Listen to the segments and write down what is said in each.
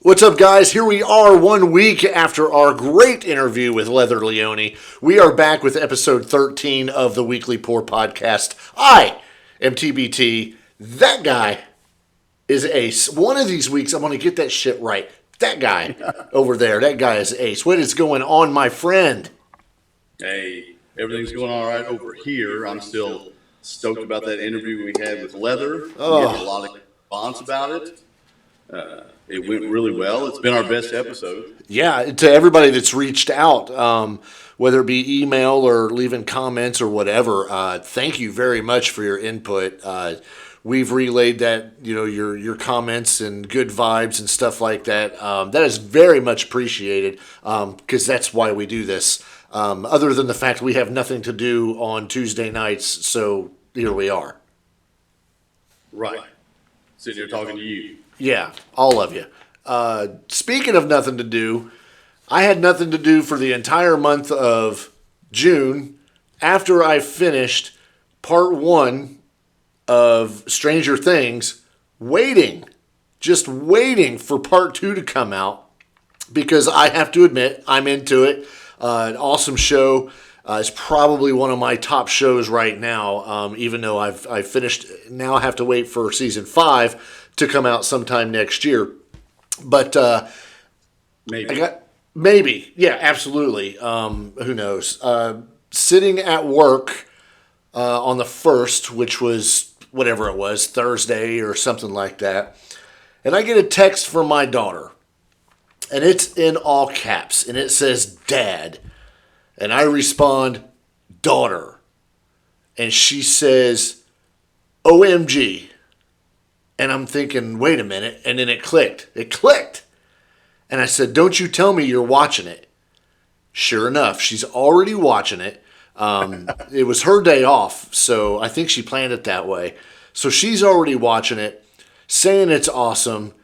What's up, guys? Here we are 1 week after our great interview with Leather Leone. We are back with episode 13 of the Weekly Pour podcast. I am TBT. That guy is Ace. One of these weeks, I'm going to get that shit right. That guy over there, that guy is Ace. What is going on, my friend? Hey, everything's going all right over here. I'm still stoked about that interview we had with Leather. We had a lot of response about it. It went really well. It's been our best episode. Yeah, to everybody that's reached out, whether it be email or leaving comments or whatever, thank you very much for your input. We've relayed that, your comments and good vibes and stuff like that. That is very much appreciated because that's why we do this. Other than the fact we have nothing to do on Tuesday nights, so here we are. Right. Sitting here talking to you. Yeah, all of you. Speaking of nothing to do, I had nothing to do for the entire month of June after I finished part 1 of Stranger Things, just waiting for part 2 to come out because I have to admit I'm into it. An awesome show. It's probably one of my top shows right now, even though I've finished. Now I have to wait for season 5 to come out sometime next year. But maybe. Yeah, absolutely. Who knows? Sitting at work on the 1st, which was whatever it was, Thursday or something like that, and I get a text from my daughter, and it's in all caps, and it says, "Dad." And I respond, "Daughter." And she says, "OMG." And I'm thinking, wait a minute. And then it clicked. And I said, "Don't you tell me you're watching it." Sure enough, she's already watching it. It was her day off, so I think she planned it that way. So she's already watching it, saying it's awesome,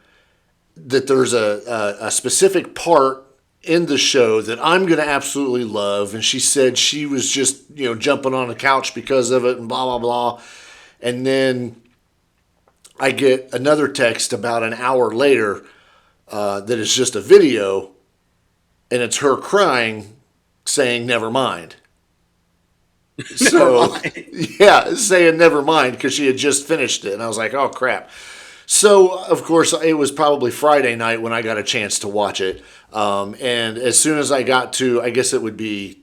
that there's a specific part in the show that I'm going to absolutely love. And she said she was just, jumping on the couch because of it and blah, blah, blah. And then I get another text about an hour later that is just a video, and it's her crying, saying, "Never mind." So, yeah, saying never mind because she had just finished it. And I was like, oh, crap. So, of course, it was probably Friday night when I got a chance to watch it. And as soon as I got to, I guess it would be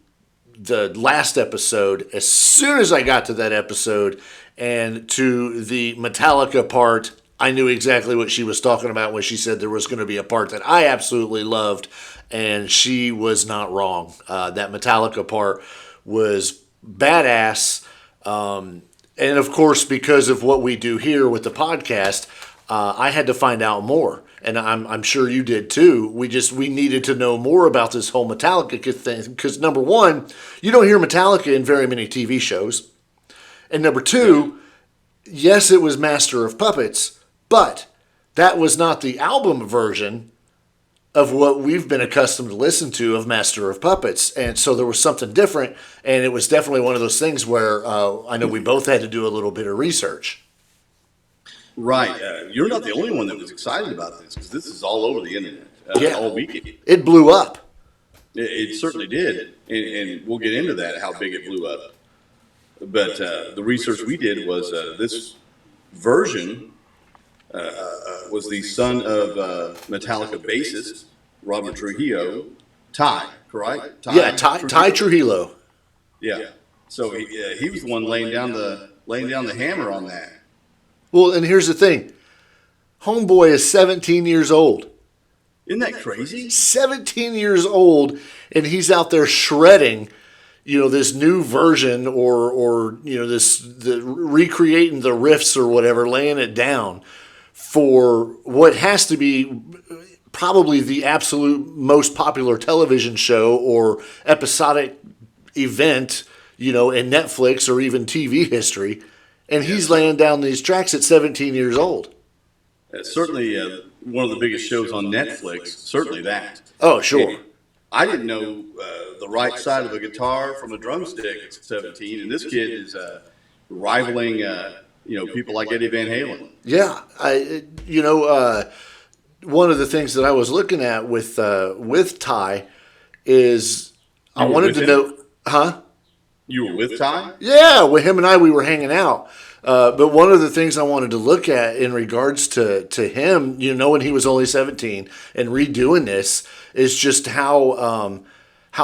the last episode, as soon as I got to that episode and to the Metallica part, I knew exactly what she was talking about when she said there was going to be a part that I absolutely loved, and she was not wrong. That Metallica part was badass. And of course, because of what we do here with the podcast, I had to find out more. And I'm sure you did too. We needed to know more about this whole Metallica thing. Because number one, you don't hear Metallica in very many TV shows. And number two, yes, it was Master of Puppets, but that was not the album version of what we've been accustomed to listen to of Master of Puppets. And so there was something different, and it was definitely one of those things where I know we both had to do a little bit of research. Right. You're not the only one that was excited about this, because this is all over the internet all weekend. It blew up. It certainly did, and we'll get into that, how big it blew up. But the research we did was this version was the son of Metallica bassist Robert Trujillo, Ty, correct? Ty Trujillo. Yeah. So he was the one laying down the hammer on that. Well, and here's the thing. Homeboy is 17 years old. Isn't that crazy? 17 years old, and he's out there shredding, this new version or recreating the riffs or whatever, laying it down for what has to be probably the absolute most popular television show or episodic event, in Netflix or even TV history. And he's laying down these tracks at 17 years old. Certainly one of the biggest shows on Netflix, certainly that. Oh, sure. And I didn't know the right side of a guitar from a drumstick at 17, and this kid is rivaling, people like Eddie Van Halen. Yeah, one of the things that I was looking at with Ty is I You were wanted with to him? know, huh? You were with Ty? Yeah, with him and I, we were hanging out. But one of the things I wanted to look at in regards to him, when he was only 17 and redoing this, is just how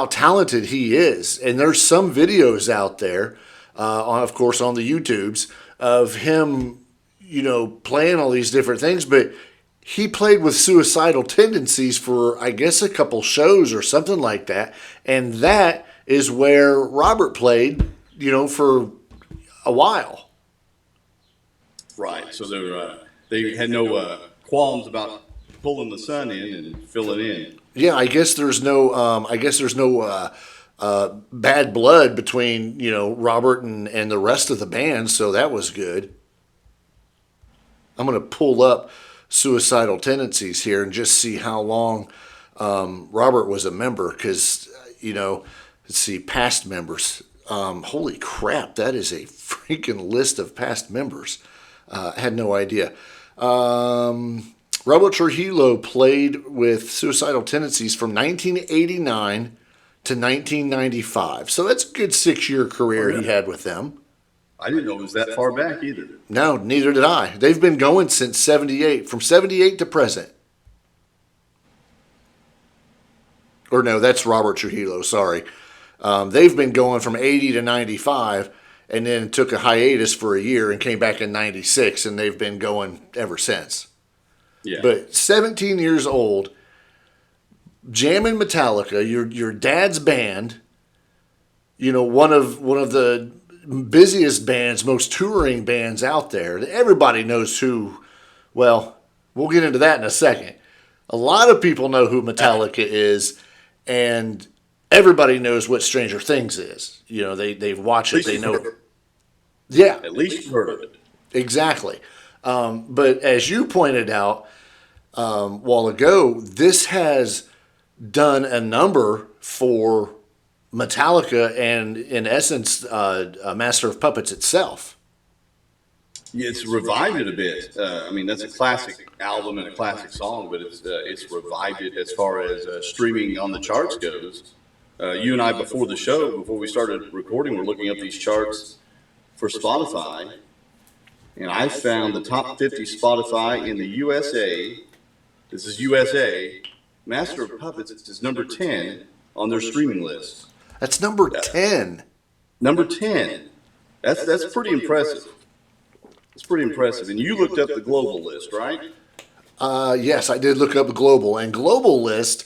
talented he is. And there's some videos out there, of course, on the YouTubes of him, playing all these different things. But he played with suicidal tendencies for, I guess, a couple shows or something like that. And that is where Robert played, for a while. Right. So they had no qualms about pulling the sun in and filling in. Yeah, I guess there's no bad blood between Robert and the rest of the band, so that was good. I'm gonna pull up suicidal tendencies here and just see how long Robert was a member, because let's see, past members. Holy crap, that is a freaking list of past members. I had no idea. Robert Trujillo played with suicidal tendencies from 1989 to 1995. So that's a good 6-year career he had with them. I didn't know it was that far back either. No, neither did I. They've been going since 78, from 78 to present. Or no, that's Robert Trujillo, sorry. They've been going from 80 to 95, and then took a hiatus for a year and came back in 96, and they've been going ever since. Yeah. But 17 years old, jamming Metallica, your dad's band, one of the busiest bands, most touring bands out there. Everybody knows who, well, we'll get into that in a second. A lot of people know who Metallica is, and everybody knows what Stranger Things is. They've watched it, they know it. Yeah. At least you've heard of it. Exactly. But as you pointed out a while ago, this has done a number for Metallica and, in essence, Master of Puppets itself. Yeah, it's revived it a bit. That's a classic album and a classic song, but it's revived it as far as streaming on the charts goes. You and I, before the show, before we started recording, we're looking up these charts for Spotify, and I found the top 50 Spotify in the USA. This is USA. Master of Puppets is number 10 on their streaming list. That's number 10. Number 10. That's pretty impressive. It's pretty impressive. And you looked up the global list, right? Yes, I did look up global, and global list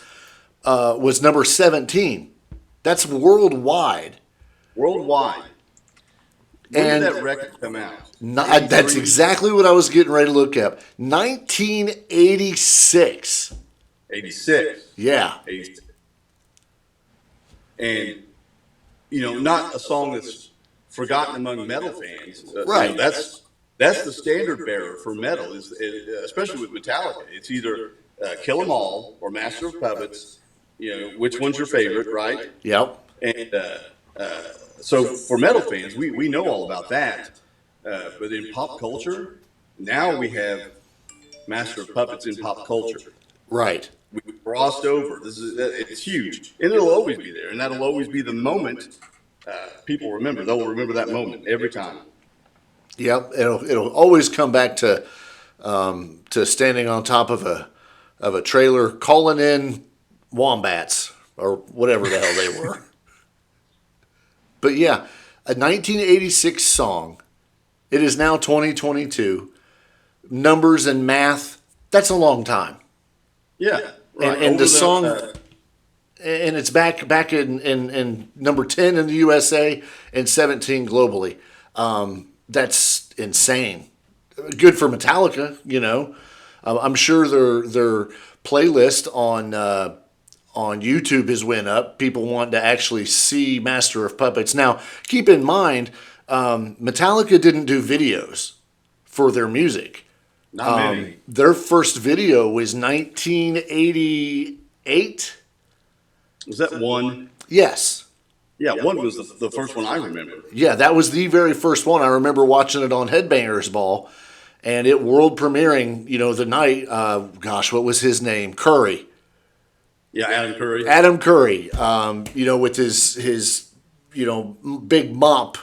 was number 17. That's worldwide. Worldwide. When And did that record come out? That's exactly what I was getting ready to look up. 1986. 86. Yeah. 86. And, not a song that's forgotten among metal fans. Right. That's the standard bearer for metal, especially with Metallica. It's either Kill 'Em All or Master of Puppets. Which one's your favorite, right? Yep. And so for metal fans, we know all about that. But in pop culture, now we have Master of Puppets in pop culture. Right. We crossed over. It's huge, and it'll always be there, and that'll always be the moment people remember. They'll remember that moment every time. Yep. It'll always come back to standing on top of a trailer, calling in wombats or whatever the hell they were. But yeah, a 1986 song. It is now 2022. Numbers and math, that's a long time. Yeah. Right. And the song, and it's back in number 10 in the USA and 17 globally. That's insane. Good for Metallica, I'm sure their playlist on YouTube has went up. People want to actually see Master of Puppets. Now, keep in mind, Metallica didn't do videos for their music. Not many. Their first video was 1988. Was that one? Yes. Yeah, one was the first one I remember. Yeah, that was the very first one. I remember watching it on Headbangers Ball, and it world premiering, the night. Gosh, what was his name? Curry. Yeah, Adam Curry. Adam Curry. With his big mop.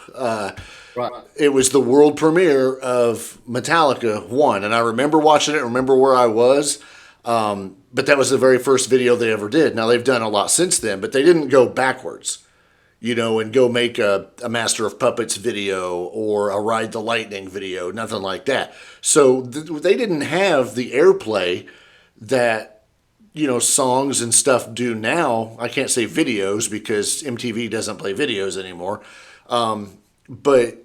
Right. It was the world premiere of Metallica 1, and I remember watching it. Remember where I was. But that was the very first video they ever did. Now, they've done a lot since then, but they didn't go backwards, and go make a Master of Puppets video or a Ride the Lightning video, nothing like that. So they didn't have the airplay that, songs and stuff do now. I can't say videos because MTV doesn't play videos anymore. But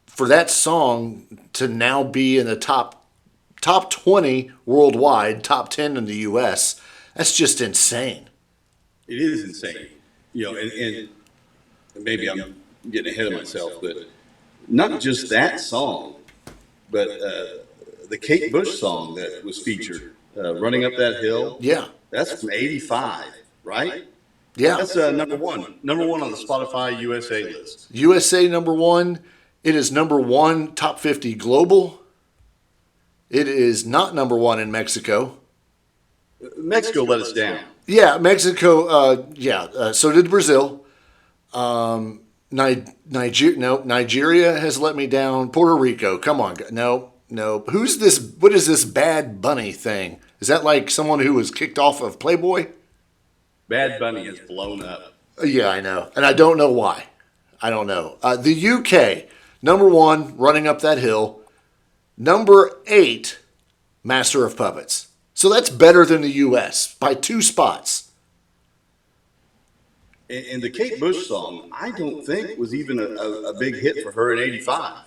for that song to now be in the top 20 worldwide, top 10 in the U.S., that's just insane. It is insane. And maybe I'm getting ahead of myself, but not just that song, but the Kate Bush song that was featured, Running Up That Hill. Yeah. That's from 85, right? Yeah. That's number one on the Spotify USA list. USA number one. It is number one top 50 global. It is not number one in Mexico. Mexico let us down. Yeah, Mexico. So did Brazil. Nigeria has let me down. Puerto Rico. Come on. No. Who's this? What is this Bad Bunny thing? Is that like someone who was kicked off of Playboy? Bad Bunny has blown up. Yeah, I know. And I don't know why. I don't know. The UK, number one, Running Up That Hill. Number 8, Master of Puppets. So that's better than the U.S. by 2 spots. And the Kate Bush song, I don't think was even a big hit for her in '85.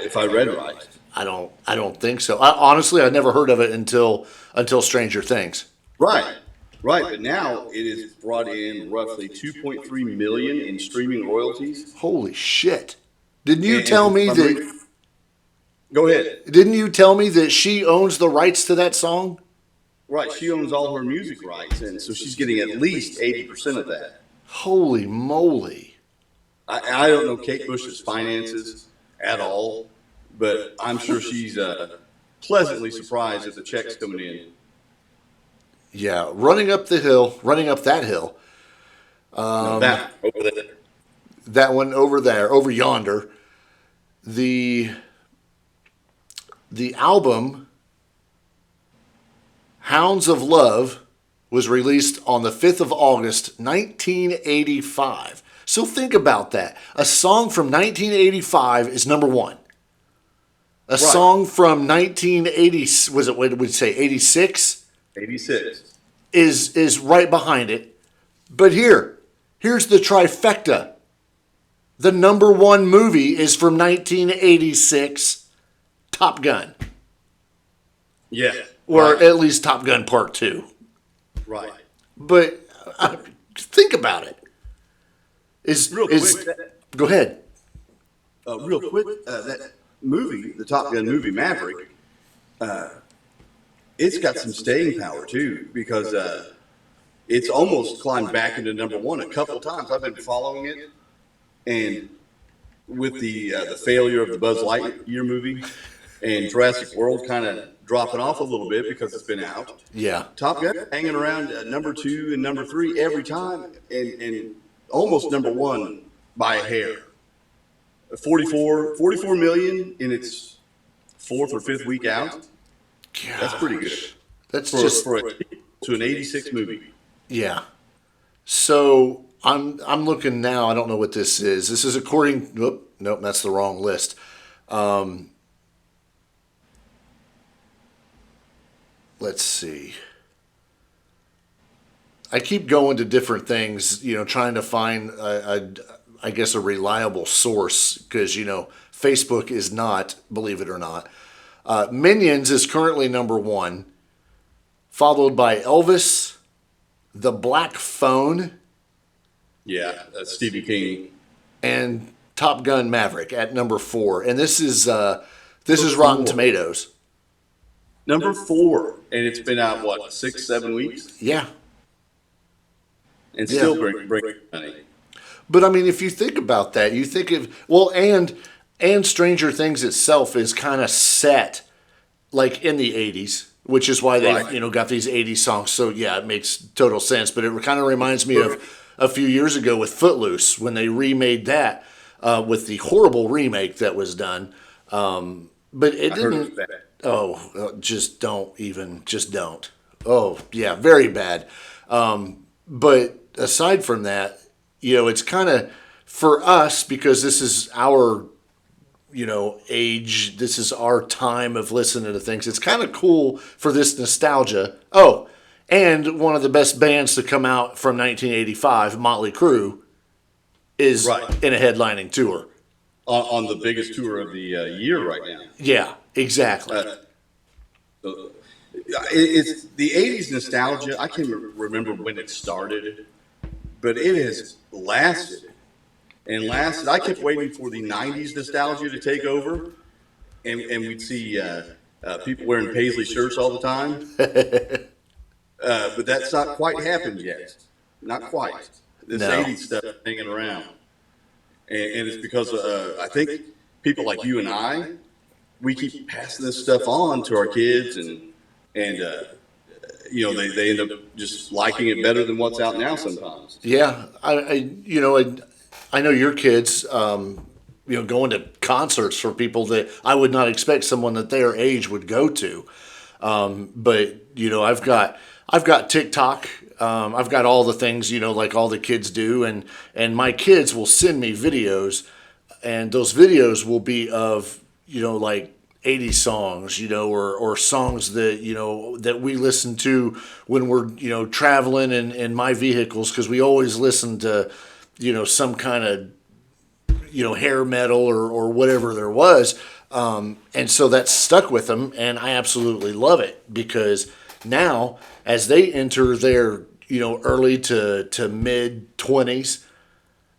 If I read right. I don't think so. Honestly, I never heard of it until Stranger Things. Right. But now it has brought in roughly 2.3 million in streaming royalties. Holy shit! Didn't you tell me that? Go ahead. Didn't you tell me that she owns the rights to that song? Right, she owns all her music rights, and so she's getting at least 80% of that. Holy moly! I don't know Kate Bush's finances at all, but I'm sure she's pleasantly surprised at the checks coming in. Yeah, running up that hill. That over there. That one over there, over yonder. The album Hounds of Love was released on the 5th of August, 1985. So think about that. A song from 1985 is number one. A song from 1980, what did we say, 86? 86. Is right behind it. But here's the trifecta. The number one movie is from 1986, Top Gun. Yeah. Or at least Top Gun Part 2. Right. But think about it. Go ahead. Real quick, that movie, the Top Gun movie Maverick, it's got some staying power too, because it's almost climbed back into number one a couple of times. I've been following it, and with the failure of the Buzz Lightyear movie and Jurassic World kind of dropping off a little bit because it's been out. Yeah. Top Gun hanging around number 2 and number 3 every time, and almost number 1 by a hair. 44 million in its 4th or 5th week out. Gosh. That's pretty good. That's for an 86 movie. Yeah. So I'm looking now. I don't know what this is. This is according. Nope, that's the wrong list. Let's see. I keep going to different things, trying to find I guess a reliable source, because Facebook is not, believe it or not. Minions is currently number 1, followed by Elvis, The Black Phone. Yeah, that's Stephen King. And Top Gun Maverick at number 4, and this is Rotten Tomatoes. Number 4, and it's been out 6-7 weeks. Yeah, and still breaking money. But I mean, if you think about that, you think of and And Stranger Things itself is kind of set like in the 80s, which is why they've, Right. got these 80s songs. So yeah, it makes total sense. But it kind of reminds me of a few years ago with Footloose when they remade that with the horrible remake that was done. But it I heard it was didn't. bad. Oh, just don't. Oh, yeah, very bad. But aside from that, it's kind of for us because this is our, age. This is our time of listening to things. It's kind of cool for this nostalgia. Oh, and one of the best bands to come out from 1985, Motley Crue, is Right. in a headlining tour. On the biggest tour of the year right now. Yeah, exactly. So, it's the '80s nostalgia. I can't remember when it started, but it has lasted and lasted. I kept waiting for the '90s nostalgia to take over, and we'd see people wearing paisley shirts all the time. But that's not quite happened yet. Not quite. This No. '80s stuff is hanging around, and it's because I think people like you and I, we keep passing this stuff on to our kids, and they end up just liking it better than what's out now sometimes. Yeah, I know your kids, going to concerts for people that I would not expect someone that their age would go to. But I've got TikTok. I've got all the things like all the kids do, and my kids will send me videos, and those videos will be of like 80 songs, or songs that that we listen to when we're traveling in my vehicles because we always listen to some kind of hair metal or whatever there was. And so that's stuck with them, and I absolutely love it because now, as they enter their early to mid 20s,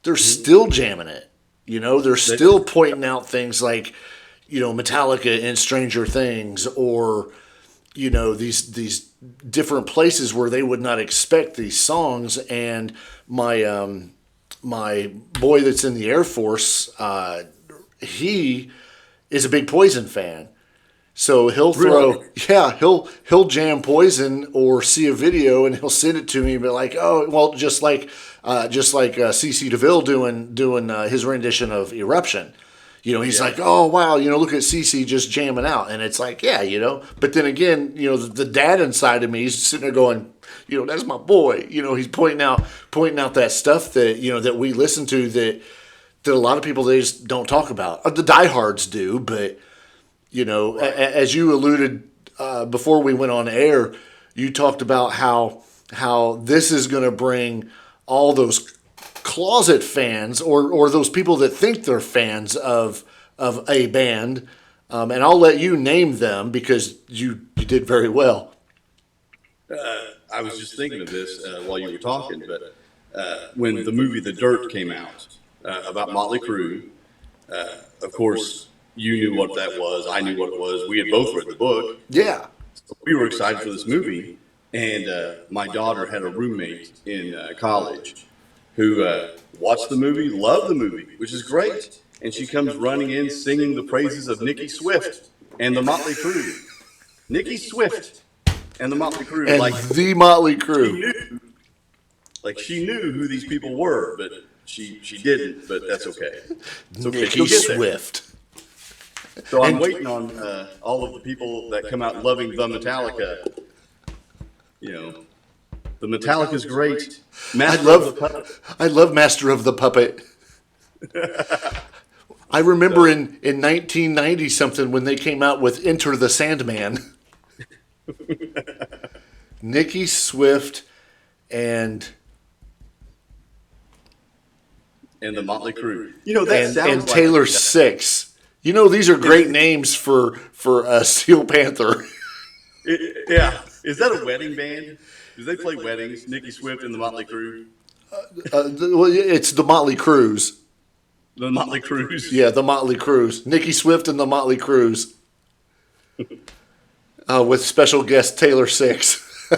they're still jamming it. They're still pointing out things like Metallica and Stranger Things, or these different places where they would not expect these songs. And my boy that's in the Air Force, he is a big Poison fan. So he'll throw, Really? yeah, he'll jam Poison or see a video and he'll send it to me and be like, oh, well, just like CC DeVille doing his rendition of Eruption. He's Yeah. like, oh wow, look at CC just jamming out, and it's like, yeah, But then again, the dad inside of me is sitting there going, that's my boy. He's pointing out that stuff that that we listen to that a lot of people they just don't talk about. The diehards do, but as you alluded before we went on air, you talked about how this is going to bring all those closet fans or those people that think they're fans of a band, and I'll let you name them because you did very well. I was just thinking of this while you were talking, but when the movie The Dirt came out about Motley Crue, of course, you knew what that was. I knew what it was. We had both read the book. Yeah, We were excited for this movie, and my daughter had a roommate in college who watched the movie, loved the movie, which is great. And she comes running in singing the praises of Nikki Swift and the Motley Crue. Nikki Swift and the Motley Crue, and the Motley Crue. she knew who these people were, but she didn't. But that's okay. It's okay. Nikki She'll get there. Swift. So I'm waiting on all of the people that come out loving the Metallica. The Metallica's great. I love Master of the Puppet. I remember in 1990 something when they came out with Enter the Sandman. Nikki Swift and the Motley Crue. That sounds and like Taylor Six. These are great names for a Steel Panther. Yeah. Is that a wedding band? Do they play weddings? Nikki Swift and the Motley Crue? It's the Motley Crues. The Motley Crues? Yeah, the Motley Crues. Nikki Swift and the Motley Crues. With special guest Taylor Six.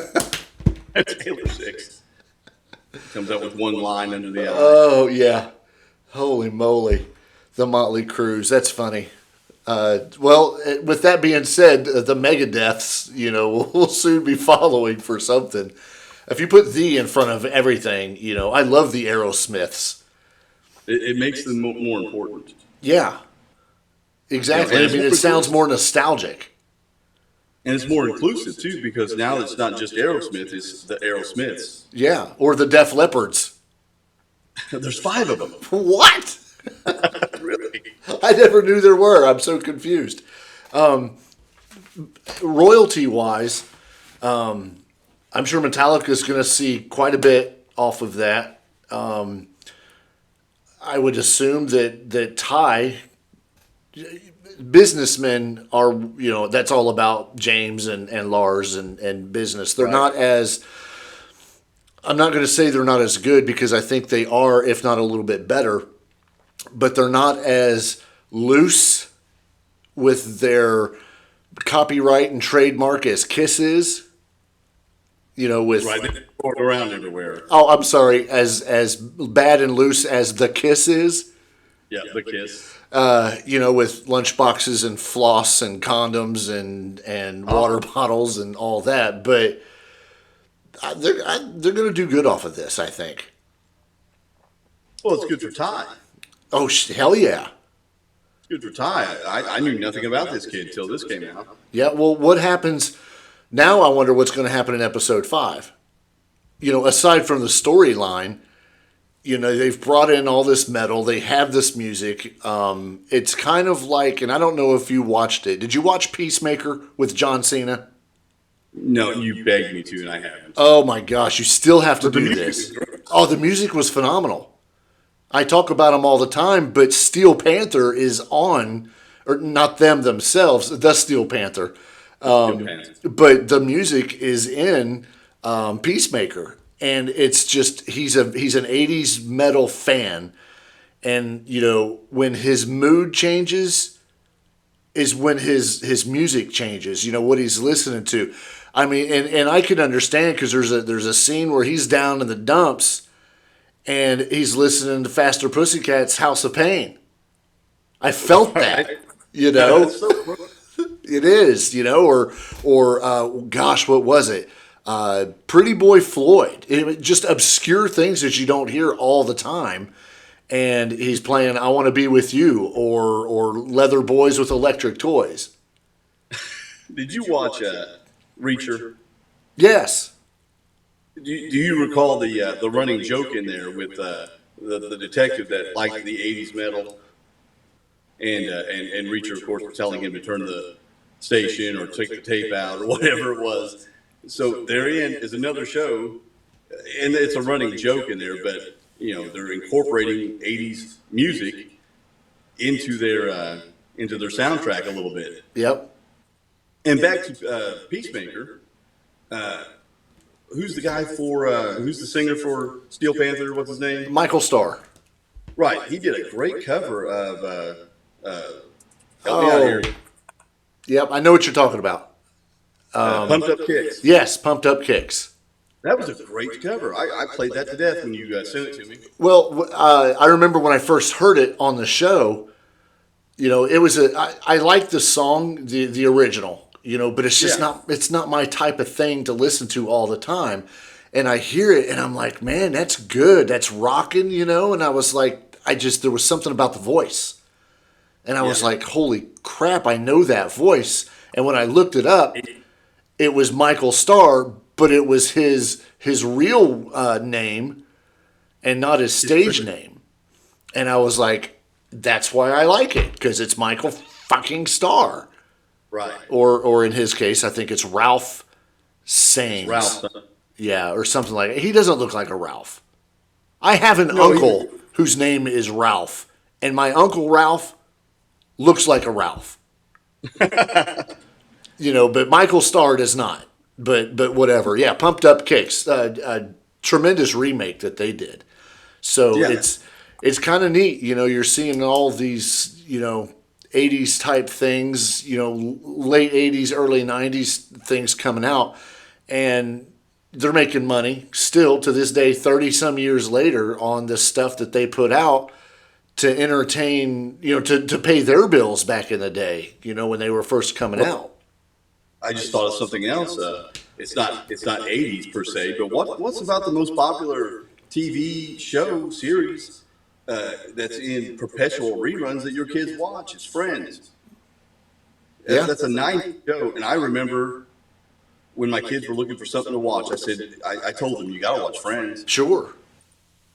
Taylor Six. Comes out with one line under the eye. Oh, yeah. Holy moly. The Motley Crue. That's funny. Well, with that being said, the Megadeths, will soon be following for something. If you put the in front of everything, I love the Aerosmiths. It makes them more important. Yeah, exactly. I mean, it sounds more nostalgic. And it's more inclusive, too, because now it's not just Aerosmith, it's the Aerosmiths. Yeah, or the Def Leopards. There's 5 of them. What? Really? I never knew there were. I'm so confused. Royalty-wise, I'm sure Metallica's going to see quite a bit off of that. I would assume that Ty, businessmen are, that's all about James and Lars and business. They're not as, I'm not going to say they're not as good because I think they are, if not a little bit better, but they're not as loose with their copyright and trademark as Kiss is. With Right, they throw it around everywhere. Oh, I'm sorry, as bad and loose as the Kiss is. Yeah, the Kiss. With lunchboxes and floss and condoms and water bottles and all that, but they're going to do good off of this, I think. Well, it's good for Ty. Oh, hell yeah. It's good for Ty. I knew nothing about this kid until this came out. Yeah, well, what happens now? I wonder what's going to happen in episode 5. Aside from the storyline, they've brought in all this metal. They have this music. It's kind of like, and I don't know if you watched it. Did you watch Peacemaker with John Cena? No, you begged me to, and I haven't. Oh my gosh, you still have to do this. Oh, the music was phenomenal. I talk about them all the time, but Steel Panther is on, or not them themselves, the Steel Panther. But the music is in Peacemaker, and it's just he's an 80s metal fan, and when his mood changes is when his music changes. What he's listening to. I mean, and I can understand because there's a scene where he's down in the dumps. And he's listening to Faster Pussycat's House of Pain. I felt that, It is, or gosh, what was it? Pretty Boy Floyd. Just obscure things that you don't hear all the time. And he's playing I Want to Be With You or Leather Boys with Electric Toys. Did you watch Reacher? Yes. Do you recall the running joke in there with the detective that liked the 80s metal? And Reacher, of course, was telling him to turn the station or take the tape out or whatever it was. So therein is another show, and it's a running joke in there, but they're incorporating 80s music into their soundtrack a little bit. Yep. And back to Peacemaker. Who's the guy who's the singer for Steel Panther? What's his name? Michael Starr. Right. He did a great cover of help me out here. Yep, I know what you're talking about. Pumped Up Kicks. Yes, Pumped Up Kicks. That was a great cover. I played that to death when you sent it to me. Well, I remember when I first heard it on the show, it was I liked the song, the original. But it's just it's not my type of thing to listen to all the time. And I hear it and I'm like, man, that's good. That's rocking, and I was like, there was something about the voice. And I was like, holy crap, I know that voice. And when I looked it up, it was Michael Starr, but it was his real name and not his stage name. And I was like, that's why I like it, because it's Michael fucking Starr. Right. Or in his case, I think it's Ralph Sames. Ralph. Yeah, or something like that. He doesn't look like a Ralph. I have an uncle whose name is Ralph, and my Uncle Ralph looks like a Ralph. But Michael Starr does not. But whatever. Yeah, Pumped Up Kicks. A tremendous remake that they did. So it's kind of neat. You're seeing all these, 80s type things, late 80s, early 90s things coming out. And they're making money still to this day, 30 some years later, on the stuff that they put out to entertain, to pay their bills back in the day, when they were first coming out. I just thought of something else. It's not 80s per se, but what's about the most popular TV show series that's in perpetual reruns that your kids watch? It's Friends. Yeah. That's a 90s show, and I remember when my kids were looking for something to watch, I told them, you got to watch Friends. Sure.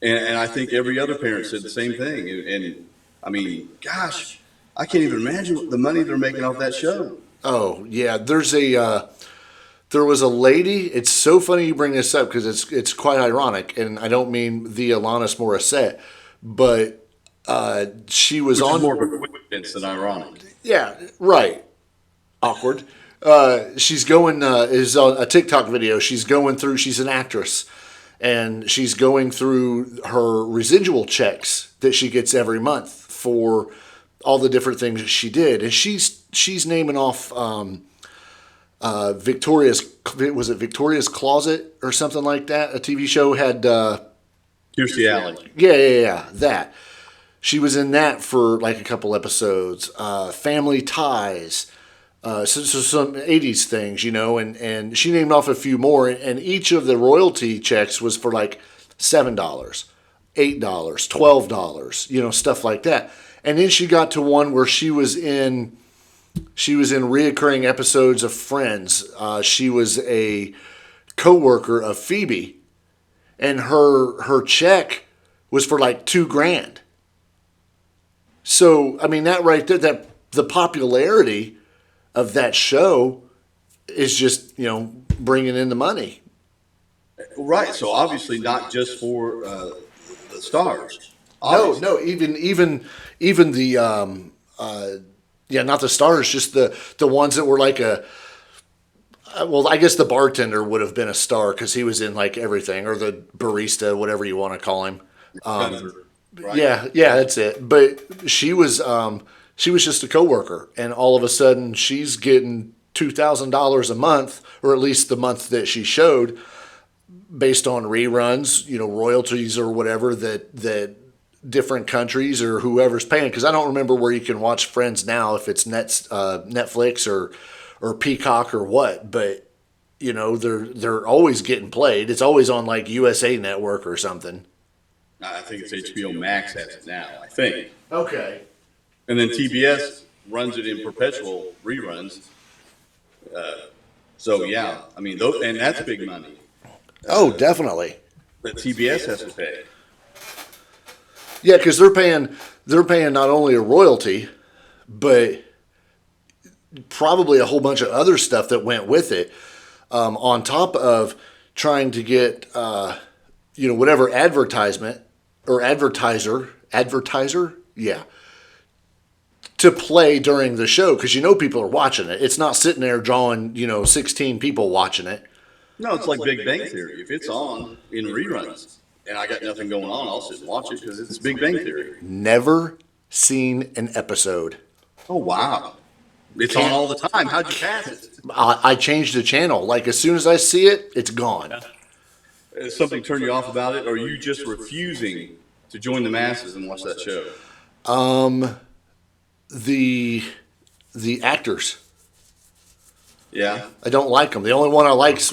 And I think every other parent said the same thing. And I mean, gosh, I can't even imagine the money they're making off that show. Oh yeah, there was a lady. It's so funny you bring this up because it's quite ironic, and I don't mean the Alanis Morissette, but she was Which on is more of a coincidence than ironic. Yeah, right. Awkward. She's going is on a TikTok video. She's going through. She's an actress, and she's going through her residual checks that she gets every month for all the different things that she did, and she's naming off Victoria's Closet or something like that. A TV show had Kirstie Alley. Yeah, that. She was in that for like a couple episodes. Family Ties. So some 80s things, and she named off a few more, and each of the royalty checks was for like $7, $8, $12, stuff like that. And then she got to one where she was in reoccurring episodes of Friends. She was a co-worker of Phoebe, and her check was for like $2,000. So I mean that right there, that the popularity of that show is just bringing in the money. Right. So obviously not just for the stars. Obviously. No. Even the not the stars, just the ones that were like I guess the bartender would have been a star because he was in like everything, or the barista, whatever you want to call him. Right? Yeah, that's it. But she was just a coworker, and all of a sudden she's getting $2,000 a month, or at least the month that she showed, based on reruns, royalties or whatever that different countries or whoever's paying. Because I don't remember where you can watch Friends now, if it's Netflix or Peacock or what, but they're always getting played. It's always on like USA Network or something. I think it's HBO Max has it now, I think. Okay. And then TBS runs it in perpetual reruns. So yeah, I mean, and that's big money. Oh, definitely. That TBS has to pay. Yeah, because they're paying not only a royalty, but probably a whole bunch of other stuff that went with it, on top of trying to get whatever advertisement or advertiser, yeah, to play during the show, because people are watching it. It's not sitting there drawing 16 people watching it. No, it's like Big Bang Theory. If it's on in reruns and I got nothing going on, I'll sit and watch it because it's Big Bang Theory. Never seen an episode. Oh, wow. It's on all the time. How'd you pass it? I changed the channel. Like, as soon as I see it, it's gone. Has something turned you off about it, or are you just refusing to join the masses and watch that show? The actors. Yeah. I don't like them. The only one I like is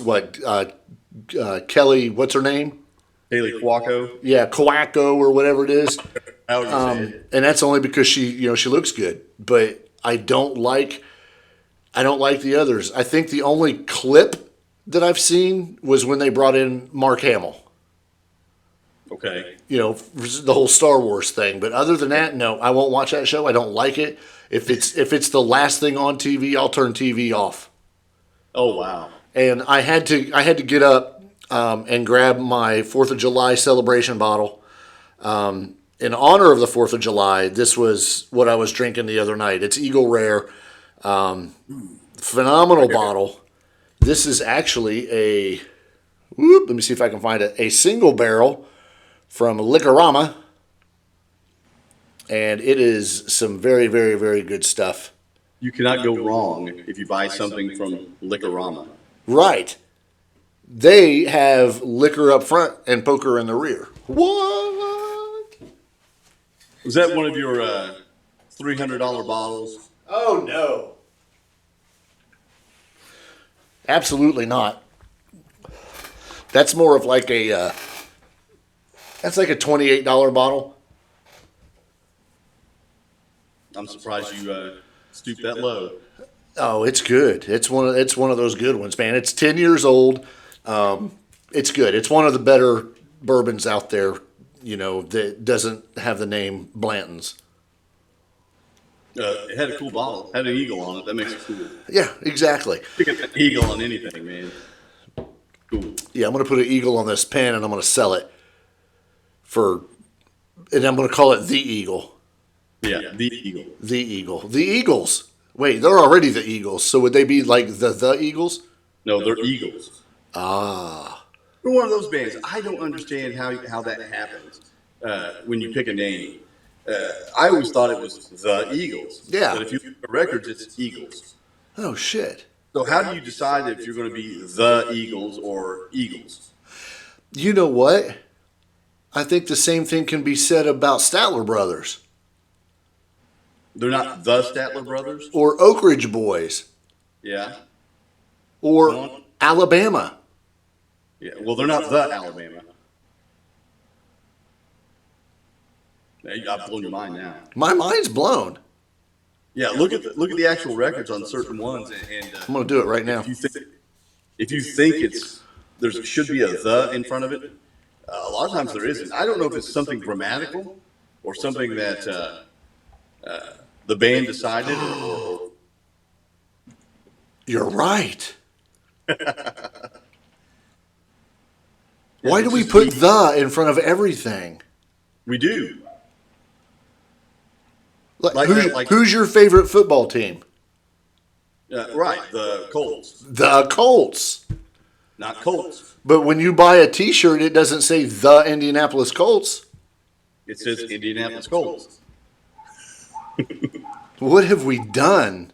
Kelly, what's her name? Haley Cuoco. Yeah, Cuoco or whatever it is. And that's only because she looks good. But I don't like the others. I think the only clip that I've seen was when they brought in Mark Hamill. Okay. The whole Star Wars thing. But other than that, no, I won't watch that show. I don't like it. If it's the last thing on TV, I'll turn TV off. Oh wow. And I had to get up and grab my 4th of July celebration bottle. In honor of the 4th of July, this was what I was drinking the other night. It's Eagle Rare. Phenomenal bottle. This is actually let me see if I can find it, a single barrel from Liquorama. And it is some very, very, very good stuff. You cannot go wrong if you buy something from Liquorama. Right. They have liquor up front and poker in the rear. What? Was that one of your $300 bottles? Oh no. Absolutely not. That's more of like a that's like a $28 bottle. I'm surprised you stooped that low. Oh, it's good. It's one of those good ones, man. It's 10 years old. It's good. It's one of the better bourbons out there, that doesn't have the name Blanton's. It had a cool bottle. Had an eagle on it. That makes it cool. Yeah, exactly. Pick an eagle on anything, man. Cool. Yeah, I'm going to put an eagle on this pen and I'm going to sell it and I'm going to call it the Eagle. Yeah, the eagle. The Eagle. The Eagles. Wait, they're already the Eagles. So would they be like the Eagles? No, they're eagles. Ah. We're one of those bands. I don't understand how that happens when you pick a name. I always thought it was the Eagles. Yeah. But if you look at the records, it's Eagles. Oh, shit. So how do you decide if you're going to be the Eagles or Eagles? You know what? I think the same thing can be said about Statler Brothers. They're not the Statler Brothers? Or Oak Ridge Boys. Yeah. Or Alabama. Yeah. Well, they're not the Alabama. I've blown your mind now. My mind's blown. Yeah, look at the actual records on certain ones, and I'm going to do it right now. If you think there should be a the in front of it, a lot of times there isn't. I don't know if it's something grammatical or something that the band decided. Or You're right. Why do we put the in front of everything? We do. Who's your favorite football team? Right, the Colts. The Colts. Not Colts. But when you buy a T-shirt, it doesn't say the Indianapolis Colts. It says Indianapolis Colts. What have we done?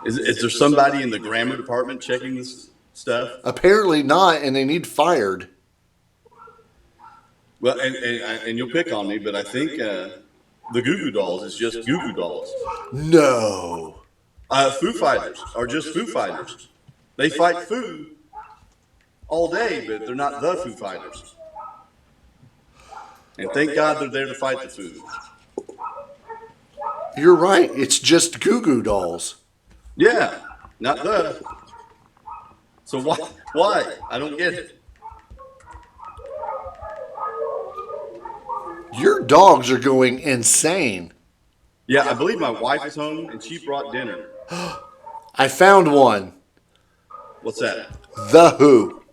Is there somebody in the grammar department checking this stuff? Apparently not, and they need fired. Well, and you'll pick on me, but I think the Goo Goo Dolls is just Goo Goo Dolls. No. Foo Fighters are just Foo Fighters. They fight Foo all day, but they're not the Foo Fighters. And thank God they're there to fight the Foo. You're right. It's just Goo Goo Dolls. Yeah, not the. So why? I don't get it. Your dogs are going insane. Yeah, I believe my wife is home and she brought dinner. I found one. What's that? The Who.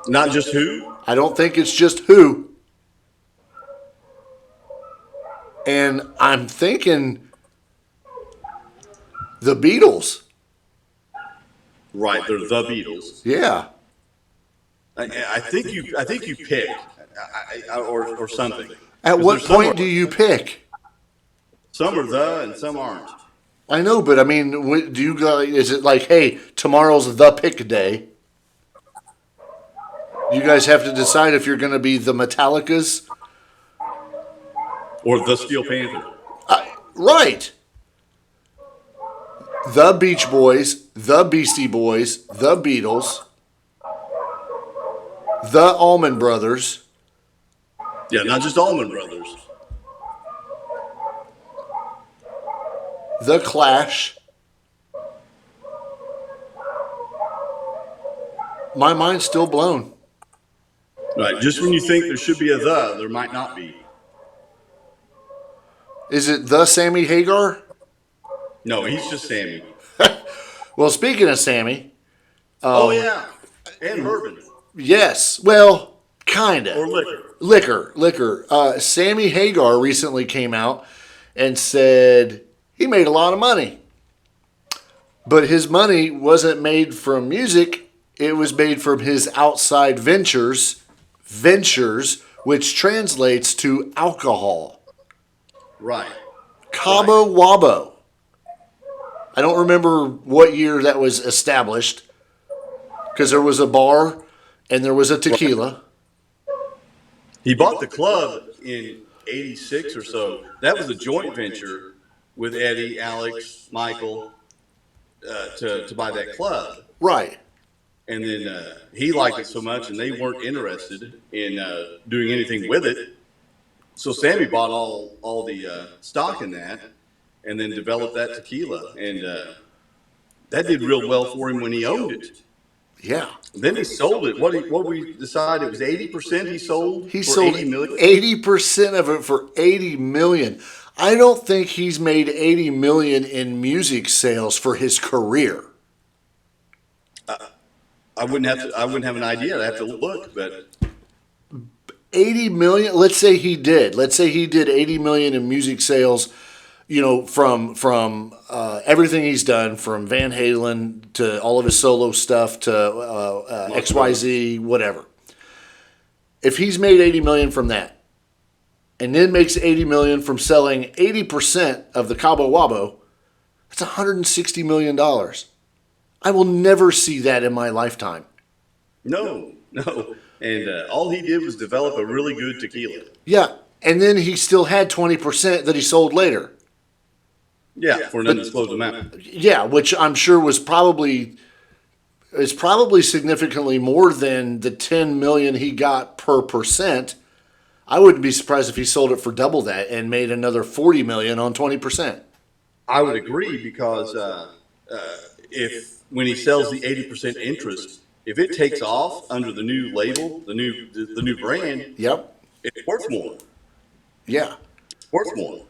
Not just Who? I don't think it's just Who. And I'm thinking the Beatles. Right, they're the Beatles. Yeah. I think you pick or something. At what point do you pick? Some are the and some aren't. I know, but I mean, do you guys? Is it like, hey, tomorrow's the pick day? You guys have to decide if you're going to be the Metallicas or the Steel Panther. Right. The Beach Boys, the Beastie Boys, the Beatles, the Allman Brothers. Yeah, not just Allman Brothers. The Clash. My mind's still blown. Right, just when you think there should be a the, there might not be. Is it the Sammy Hagar? No, he's just Sammy. Well, speaking of Sammy. Oh, yeah. And bourbon. Yes. Well, kind of. Or liquor. Liquor. Sammy Hagar recently came out and said he made a lot of money. But his money wasn't made from music. It was made from his outside ventures, which translates to alcohol. Right. Cabo Wabo. I don't remember what year that was established because there was a bar and there was a tequila. He bought the club in '86 or so. That was a joint venture with Eddie, Alex, Michael to buy that club. Right. And then he liked it so much, and they weren't interested in doing anything with it. So Sammy bought all the stock in that, and then developed that tequila, and that did real well for him when he owned it. Yeah. Then he sold it. What we decided it was 80% he sold. He for sold 80 million. 80% of it for $80 million. I don't think he's made $80 million in music sales for his career. I wouldn't have an idea. I'd have to look, but 80 million. Let's say he did. Let's say he did 80 million in music sales. You know, from everything he's done, from Van Halen to all of his solo stuff to XYZ, whatever. If he's made 80 million from that, and then makes 80 million from selling 80% of the Cabo Wabo, that's $160 million. I will never see that in my lifetime. No. And all he did was develop a really good tequila. Yeah, and then he still had 20% that he sold later. Yeah, for an undisclosed amount. Yeah, which I'm sure was probably significantly more than the 10 million he got per percent. I wouldn't be surprised if he sold it for double that and made another 40 million on 20%. I would agree, because if when he sells the 80% interest, if it takes off under the new label, the new brand, Yep. it's worth more. Yeah. Worth more.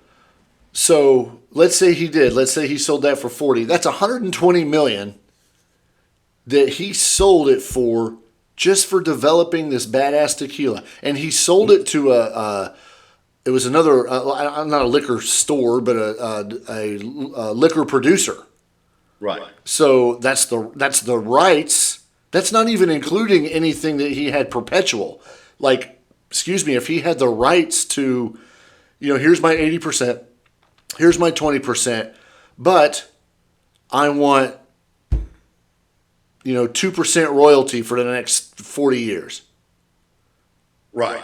So let's say he did. Let's say he sold that for 40. That's 120 million that he sold it for, just for developing this badass tequila. And he sold it to it was another, not a liquor store, but a liquor producer. Right. So that's the rights. That's not even including anything that he had perpetual. Like, excuse me, if he had the rights to, here's my 80%, here's my 20%, but I want, 2% royalty for the next 40 years. Right.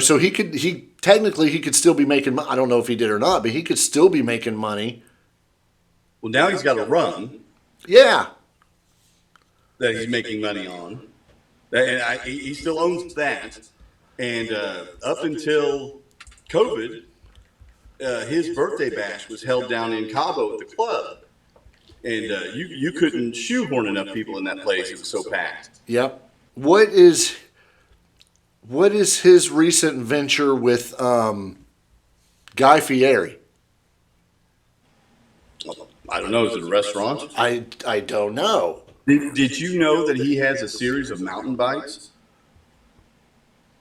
So he could still be making, I don't know if he did or not, but he could still be making money. Well, now he's got a rum. Yeah. That he's making money on. And he still owns that. And up until COVID, his birthday bash was held down in Cabo at the club. And you couldn't shoehorn enough people in that place. It was so packed. Yep. What is his recent venture with Guy Fieri? I don't know. Is it a restaurant? I don't know. Did you know that he has a series of mountain bikes?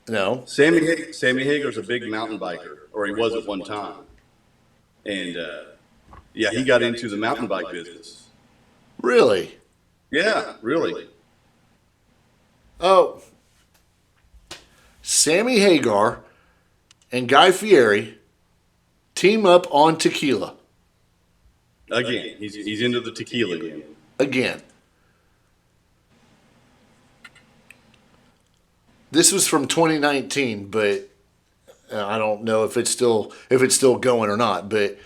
No. Sammy Hagar's a big mountain biker, or he was at one time. And, he got into the mountain bike business. Really? Yeah, really. Oh. Sammy Hagar and Guy Fieri team up on tequila. Again, he's into the tequila game. Again. This was from 2019, but I don't know if it's still going or not. But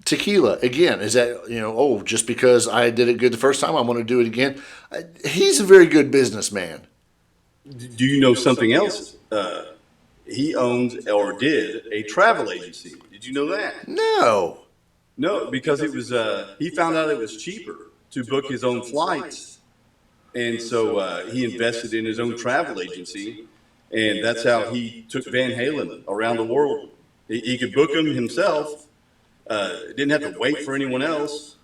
tequila, again, is that, just because I did it good the first time, I'm going to do it again. He's a very good businessman. Do you know something else? He owns, or did, a travel agency. Did you know that? No, because it was he found out it was cheaper to book his own flights, and so he invested in his own travel agency, and that's how he took Van Halen around the world. He could book them himself, didn't have to wait for anyone else,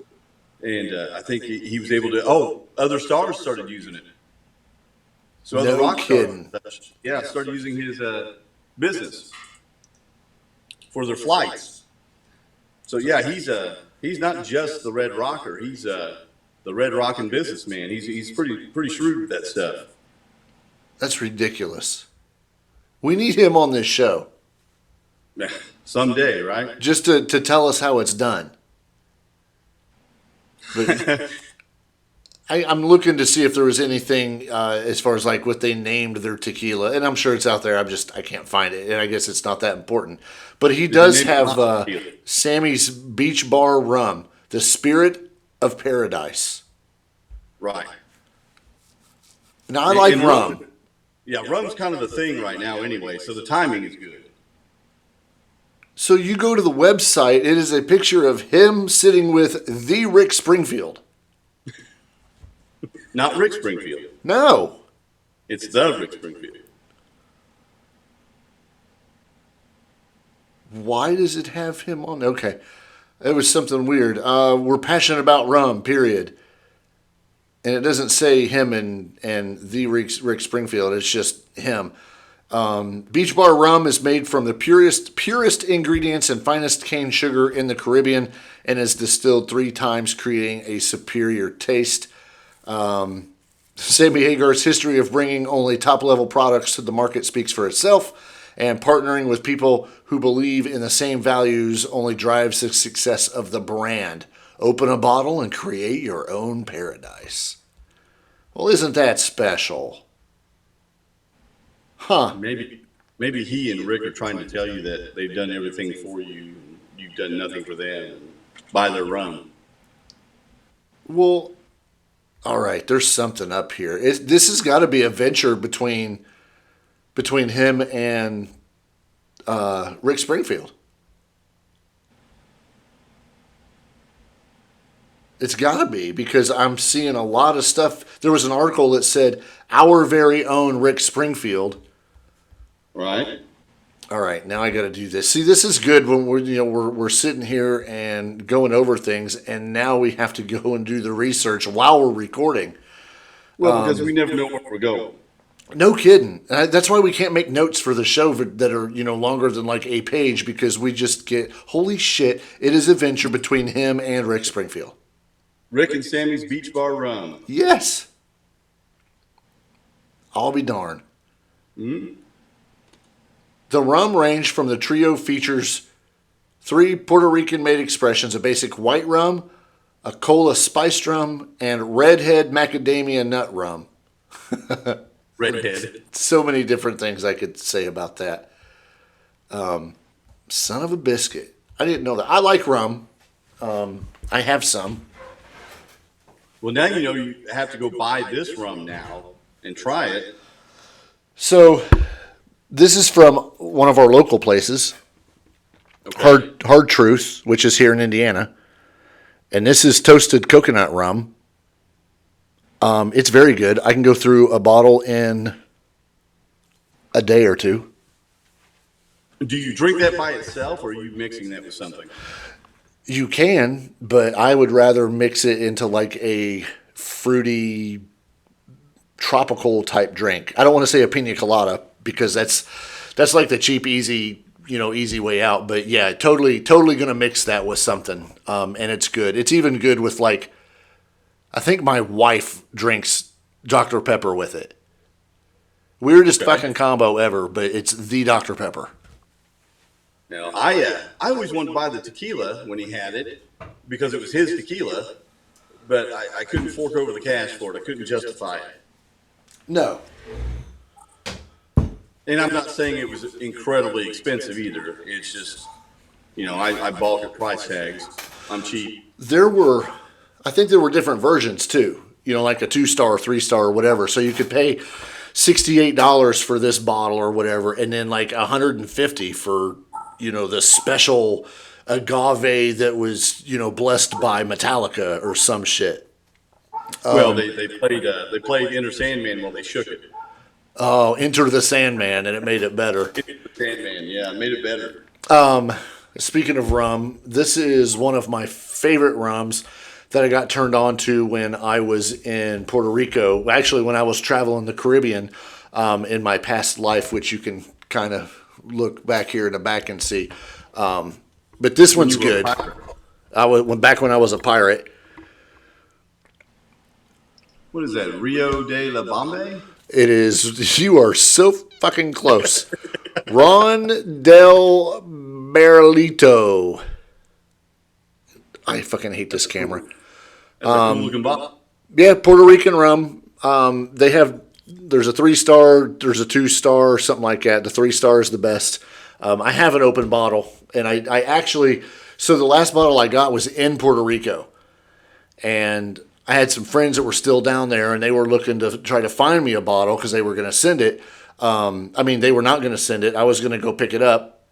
and I think he was able to. Other stars started using it. So other rock stars, started using his business for their flights. So he's not just the Red Rocker. He's the Red Rockin' businessman. He's pretty shrewd with that stuff. That's ridiculous. We need him on this show. Someday, right? Just to tell us how it's done. But I'm looking to see if there was anything as far as like what they named their tequila, and I'm sure it's out there. I can't find it, and I guess it's not that important. But he does have Sammy's Beach Bar Rum, the Spirit of Paradise. Right. Now I like rum. Yeah, rum's kind of the thing right now anyway, so the timing is good. So you go to the website, it is a picture of him sitting with the Rick Springfield. Not Rick Springfield. No. It's the Rick Springfield. Why does it have him on? Okay. It was something weird. We're passionate about rum, period. And it doesn't say him and the Rick Springfield. It's just him. Beach Bar Rum is made from the purest ingredients and finest cane sugar in the Caribbean and is distilled 3 times, creating a superior taste. Sammy Hagar's history of bringing only top-level products to the market speaks for itself, and partnering with people who believe in the same values only drives the success of the brand. Open a bottle and create your own paradise. Well, isn't that special? Huh. Maybe he and Rick are trying to tell you that they've done everything for you, and you've done nothing for them. Buy their rum. Well, all right, there's something up here. This has got to be a venture between him and Rick Springfield. It's got to be, because I'm seeing a lot of stuff. There was an article that said, our very own Rick Springfield. Right. All right, now I got to do this. See, this is good when we're sitting here and going over things, and now we have to go and do the research while we're recording. Well, because we never know where we're going. No kidding. That's why we can't make notes for the show that are longer than like a page, because we just get, holy shit, it is a venture between him and Rick Springfield. Rick and Sammy's Beach Bar Rum. Yes. I'll be darned. Mm-hmm. The rum range from the trio features 3 Puerto Rican-made expressions, a basic white rum, a cola spiced rum, and redhead macadamia nut rum. Redhead. So many different things I could say about that. Son of a biscuit. I didn't know that. I like rum. I have some. Well, now you know you have to go buy this rum now and try it. So, this is from one of our local places, Okay. Hard Truth, which is here in Indiana. And this is toasted coconut rum. It's very good. I can go through a bottle in a day or two. Do you drink that by itself, or are you mixing that with something? You can, but I would rather mix it into like a fruity, tropical type drink. I don't want to say a pina colada, because that's like the cheap, easy way out. But yeah, totally going to mix that with something. And it's good. It's even good with like, I think my wife drinks Dr. Pepper with it. Weirdest fucking combo ever, but it's the Dr. Pepper. Now, I always wanted to buy the tequila when he had it, because it was his tequila, but I couldn't fork over the cash for it. I couldn't justify it. No. And I'm not saying it was incredibly expensive either. It's just, I balk at price tags. I'm cheap. I think there were different versions too. Like a 2-star, 3-star, whatever. So you could pay $68 for this bottle or whatever, and then like $150 for the special agave that was blessed by Metallica or some shit. Well, they played Enter Sandman while they shook it. Oh, Enter the Sandman, and it made it better. Enter the Sandman, yeah, it made it better. Speaking of rum, this is one of my favorite rums that I got turned on to when I was in Puerto Rico. Actually, when I was traveling the Caribbean in my past life, which you can kind of look back here in the back and see. But this one's good. Back when I was a pirate. What is that, Rio de la Bombe? It is. You are so fucking close. Ron del Barrilito. I fucking hate this camera. That's a cool looking bottle. Yeah, Puerto Rican rum. There's a 3-star, there's a 2-star, something like that. The 3-star is the best. I have an open bottle, and I actually, so the last bottle I got was in Puerto Rico, and I had some friends that were still down there, and they were looking to try to find me a bottle because they were going to send it. They were not going to send it. I was going to go pick it up,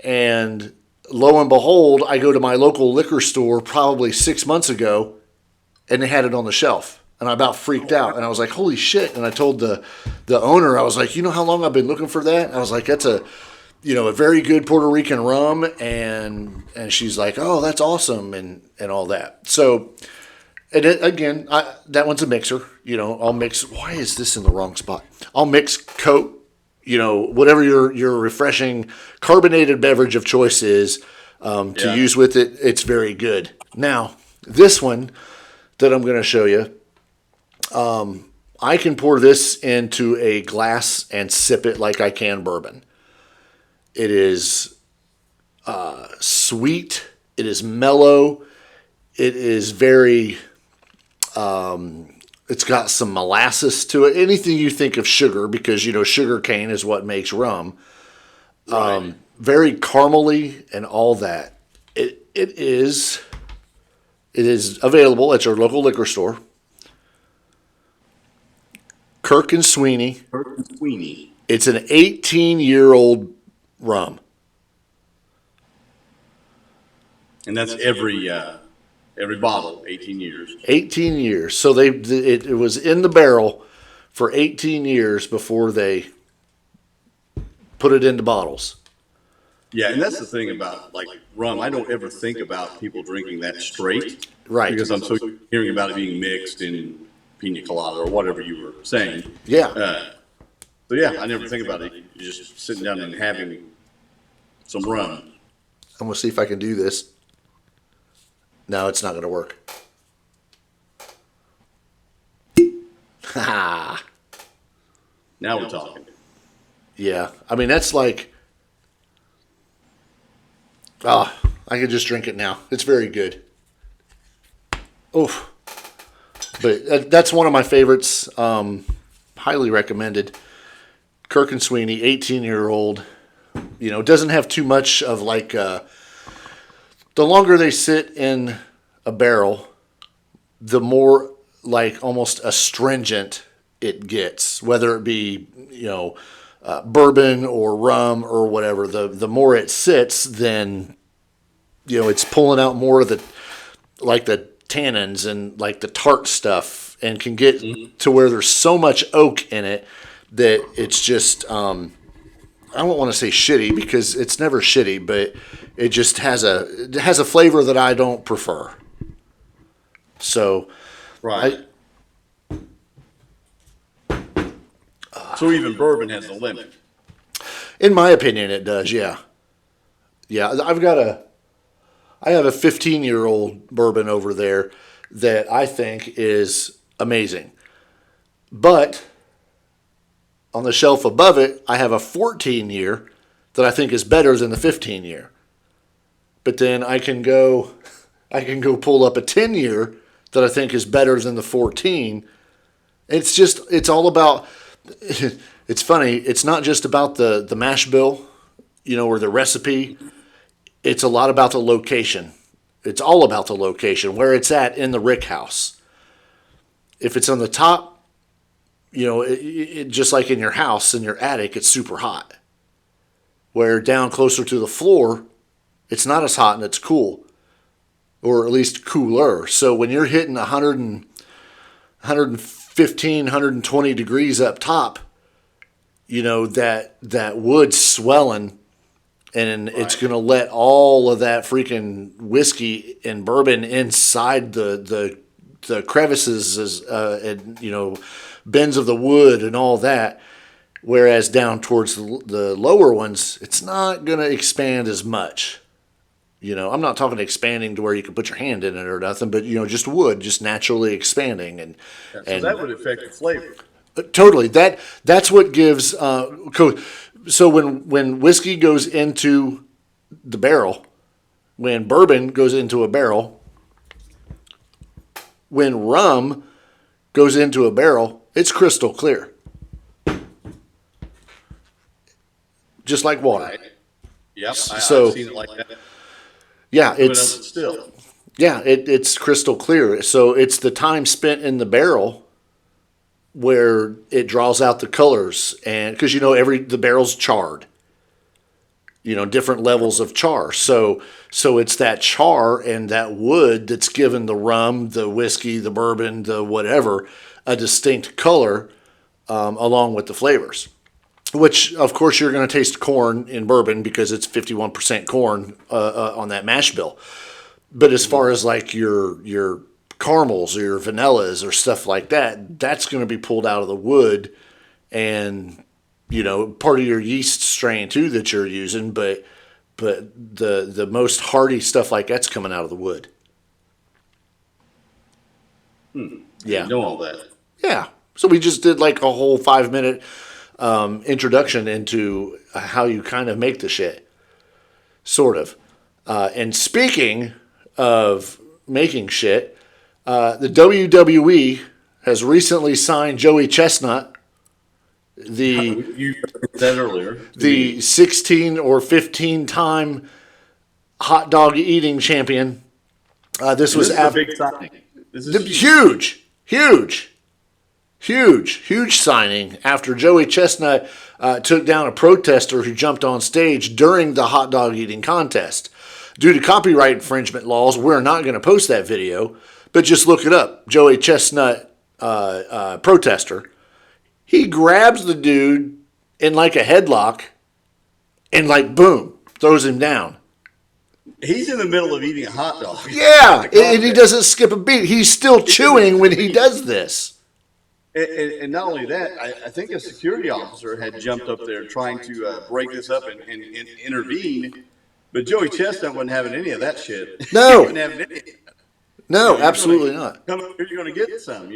and lo and behold, I go to my local liquor store probably 6 months ago, and they had it on the shelf. And I about freaked out. And I was like, holy shit. And I told the owner, I was like, you know how long I've been looking for that? I was like, that's a very good Puerto Rican rum. And she's like, oh, that's awesome. And all that. So, that one's a mixer. I'll mix. Why is this in the wrong spot? I'll mix Coke, whatever your refreshing carbonated beverage of choice is to use with it. It's very good. Now, this one that I'm going to show you, I can pour this into a glass and sip it like I can bourbon. It is sweet. It is mellow. It is very, it's got some molasses to it. Anything you think of sugar, because, sugar cane is what makes rum. Right. Very caramely and all that. It is available at your local liquor store. Kirk and Sweeney. It's an 18-year-old rum. And that's every bottle, 18 years. 18 years. So it was in the barrel for 18 years before they put it into bottles. Yeah, and that's the thing about like rum. I don't ever think about people drinking that straight, Right. Because I'm so hearing about it being mixed in pina colada or whatever you were saying. Yeah. So yeah, I never think about it. You're just sitting down and having some rum. I'm going to see if I can do this. No, it's not going to work. Ha! Now we're talking. Yeah. That's like, I could just drink it now. It's very good. Oof. But that's one of my favorites. Highly recommended. Kirk and Sweeney, 18-year-old. Doesn't have too much of like, the longer they sit in a barrel, the more like almost astringent it gets, whether it be, bourbon or rum or whatever. The more it sits, then, it's pulling out more of the tannins and like the tart stuff, and can get to where there's so much oak in it that it's just, I don't want to say shitty because it's never shitty, but it just has a flavor that I don't prefer. So, Right. So even bourbon has a limit. In my opinion, it does. Yeah. Yeah. I have a 15-year-old bourbon over there that I think is amazing. But on the shelf above it, I have a 14-year that I think is better than the 15-year. But then I can go pull up a 10-year that I think is better than the 14. It's all about, it's funny, it's not just about the mash bill, or the recipe. It's a lot about the location. It's all about the location, where it's at in the rick house. If it's on the top, it just like in your house, in your attic, it's super hot. Where down closer to the floor, it's not as hot and it's cool. Or at least cooler. So when you're hitting 115, 120 degrees up top, that wood's swelling, and it's going to let all of that freaking whiskey and bourbon inside the crevices and bends of the wood and all that. Whereas down towards the lower ones, it's not going to expand as much. I'm not talking expanding to where you can put your hand in it or nothing, but just wood, just naturally expanding, and that would affect the flavor. Totally. That's what gives. So when whiskey goes into the barrel, when bourbon goes into a barrel, When rum goes into a barrel, it's crystal clear. Just like water. Right. Yep. I've seen it like that. Yeah, But still. Yeah, it's crystal clear. So it's the time spent in the barrel where it draws out the colors, and because the barrel's charred, different levels of char. So it's that char and that wood that's given the rum, the whiskey, the bourbon, the whatever, a distinct color, along with the flavors. Which, of course, you're going to taste corn in bourbon because it's 51% corn on that mash bill. But as far as like your caramels or your vanillas or stuff like that, that's going to be pulled out of the wood, and part of your yeast strain too that you're using. But the most hearty stuff like that's coming out of the wood. Yeah, I know all that. Yeah. So we just did like a whole 5-minute introduction into how you kind of make the shit, sort of. And speaking of making shit, the WWE has recently signed Joey Chestnut, You said earlier, the 16 or 15-time hot dog eating champion. This was a big signing. This is huge signing after Joey Chestnut took down a protester who jumped on stage during the hot dog eating contest. Due to copyright infringement laws, we're not going to post that video, but just look it up. Joey Chestnut protester. He grabs the dude in like a headlock and like boom, throws him down. He's in the middle of eating a hot dog. Yeah, and he doesn't skip a beat. He's still chewing when he does this. And not only that, I think a security officer had jumped up there trying to break this up and intervene, but Joey Chestnut wasn't having any of that shit. No. He wasn't having any of that. No, absolutely not. Come up here, you're going to get some,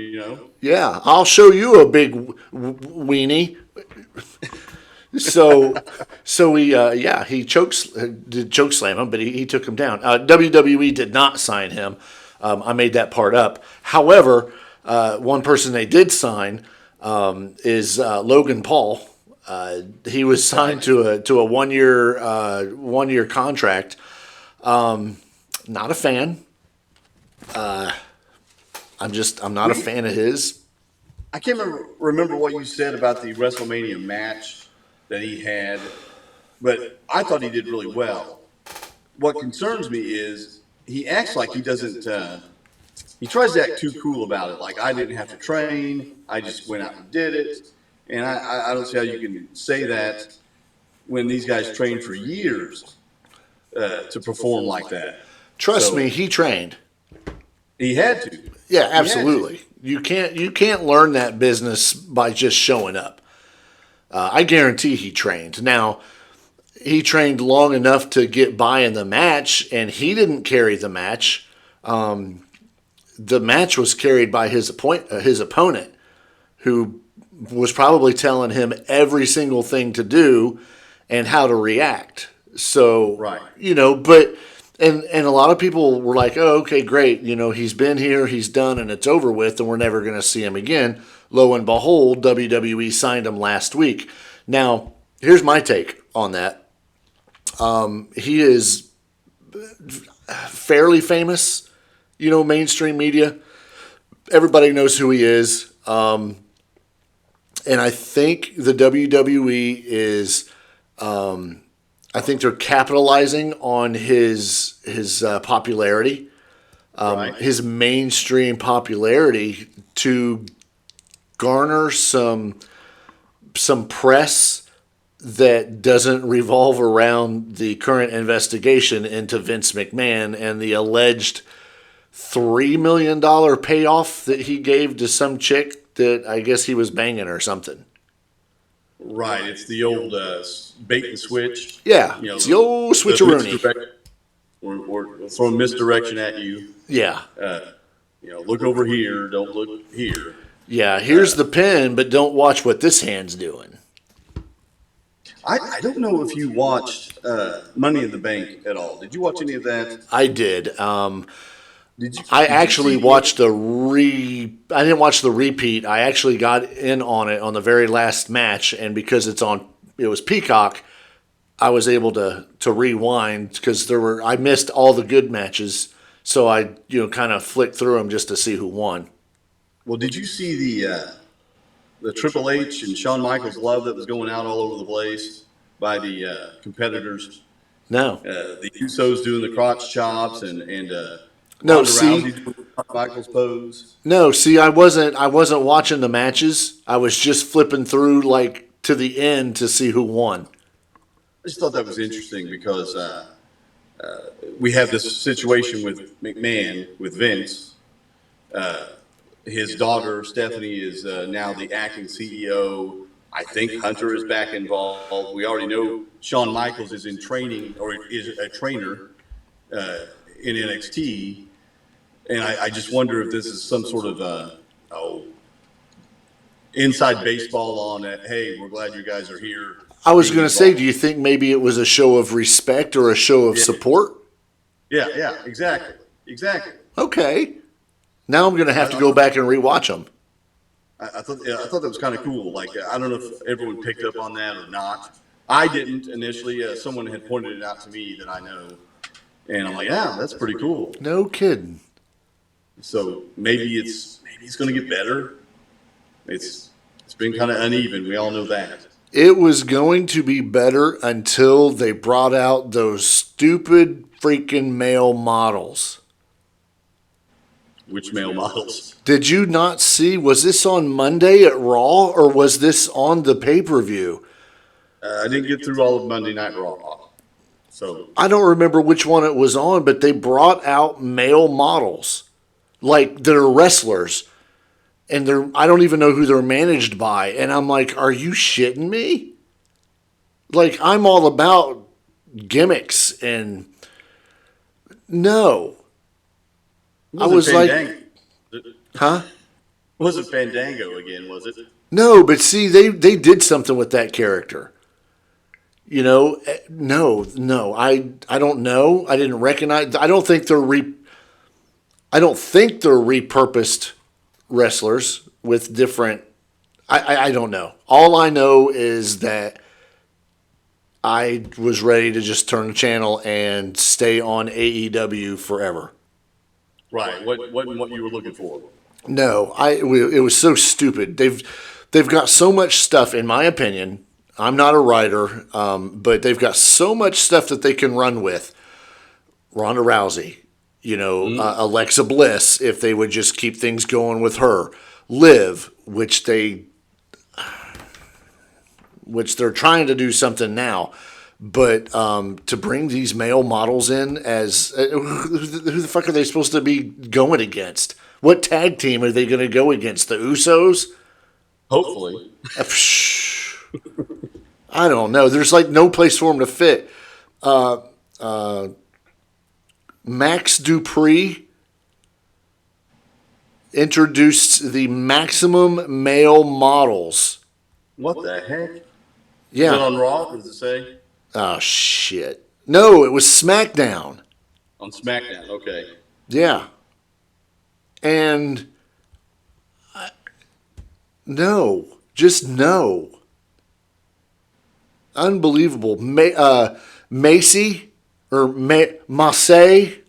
Yeah, I'll show you a big weenie. So he did choke slam him, but he took him down. WWE did not sign him. I made that part up. However, one person they did sign is Logan Paul. He was signed to a 1-year contract. Not a fan. I'm not a fan of his. I can't remember what you said about the WrestleMania match that he had, but I thought he did really well. What concerns me is he acts like he doesn't. He tries to act too cool about it, like I didn't have to train, I just went out and did it, and I don't see how you can say that when these guys trained for years to perform like that. Trust me, he trained. He had to. Yeah, absolutely. You can't learn that business by just showing up. I guarantee he trained. Now, he trained long enough to get by in the match, and he didn't carry the match. The match was carried by his opponent, who was probably telling him every single thing to do and how to react. So, right. But and a lot of people were like, oh, okay, great. He's been here, he's done, and it's over with, and we're never going to see him again. Lo and behold, WWE signed him last week. Now, here's my take on that. He is fairly famous, mainstream media. Everybody knows who he is. And I think the WWE is, I think they're capitalizing on his popularity, Right. his mainstream popularity to garner some press that doesn't revolve around the current investigation into Vince McMahon and the alleged $3 million payoff that he gave to some chick that I guess he was banging or something. Right. It's the old bait and switch. Yeah, it's the old switcheroony. We're throwing misdirection at you. Yeah. Look over here. Don't look here. Yeah, here's the pin, but don't watch what this hand's doing. I don't know if you watched Money in the Bank at all. Did you watch any of that? I did. I Did you actually see? watched I didn't watch the repeat. I actually got in on it on the very last match, and because it was Peacock, I was able to rewind because I missed all the good matches, so I kind of flicked through them just to see who won. Well, did you see the Triple H and Shawn Michaels love that was going out all over the place by the competitors? No, The Usos doing the crotch chops and no, Ronda see, Rousey doing the Shawn Michaels pose. no, see, I wasn't watching the matches. I was just flipping through like to the end to see who won. I just thought that was interesting because we have this situation with McMahon, with Vince. His daughter, Stephanie, is now the acting CEO. I think Hunter is back involved. We already know Shawn Michaels is in training or is a trainer in NXT. And I just wonder if this is some sort of inside baseball on it. Hey, we're glad you guys are here. I was going to say, do you think maybe it was a show of respect or a show of support? Yeah, exactly. Okay. Now I'm going to have to go back and rewatch them. I thought that was kind of cool. Like, I don't know if everyone picked up on that or not. I didn't initially. Someone had pointed it out to me that I know. And I'm like, yeah, that's pretty cool. No kidding. So maybe it's going to get better. It's been kind of uneven. We all know that. It was going to be better until they brought out those stupid freaking male models. Which male models? Did you not see? Was this on Monday at Raw or was this on the pay-per-view? I didn't get through all of Monday Night Raw. So I don't remember which one it was on, but they brought out male models. Like they're wrestlers. And I don't even know who they're managed by. And I'm like, are you shitting me? Like, I'm all about gimmicks and no. I was Fandango. like, huh? Wasn't Fandango again, was it? No, but see, they did something with that character. No, I don't know. I didn't recognize. I don't think they're repurposed wrestlers with different. I don't know. All I know is that I was ready to just turn the channel and stay on AEW forever. Right. What you were looking for? No, it was so stupid. They've got so much stuff, in my opinion. I'm not a writer, but they've got so much stuff that they can run with. Ronda Rousey, Alexa Bliss, if they would just keep things going with her. Liv, which they're trying to do something now. But to bring these male models in as who the fuck are they supposed to be going against? What tag team are they going to go against? The Usos? Hopefully. I don't know. There's like no place for them to fit. Max Dupree introduced the maximum male models. What the heck? Yeah. Is it on Raw? What does it say? Oh, shit. No, it was SmackDown. On SmackDown, okay. Yeah. And no. Just no. Unbelievable. Macy or Massey.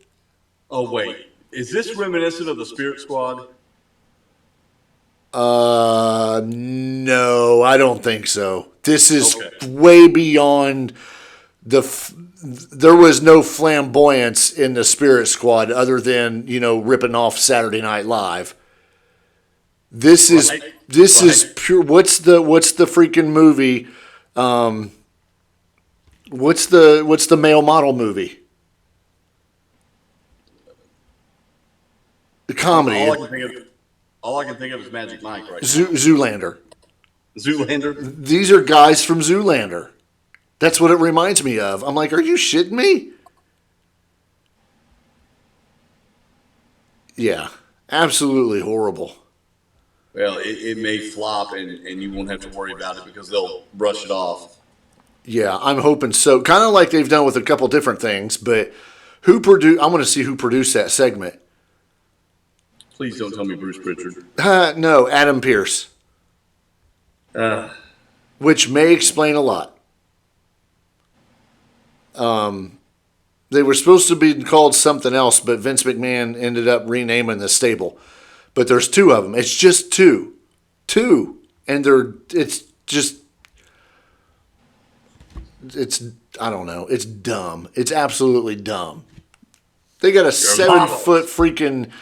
Oh, wait. Is this reminiscent of the Spirit Squad? No, I don't think so. This is way beyond there was no flamboyance in the Spirit Squad other than, ripping off Saturday Night Live. This is pure. What's the freaking movie? What's the male model movie? The comedy. All I can think of is Magic Mike right now. Zoolander. Zoolander? These are guys from Zoolander. That's what it reminds me of. I'm like, are you shitting me? Yeah, absolutely horrible. Well, it may flop and you won't have to worry about it because they'll brush it off. Yeah, I'm hoping so. Kind of like they've done with a couple different things, but I want to see who produced that segment. Please don't tell me Bruce Pritchard. No, Adam Pearce. Which may explain a lot. They were supposed to be called something else, but Vince McMahon ended up renaming the stable. But there's two of them. It's just two. And it's I don't know. It's dumb. It's absolutely dumb. They got a 7-foot freaking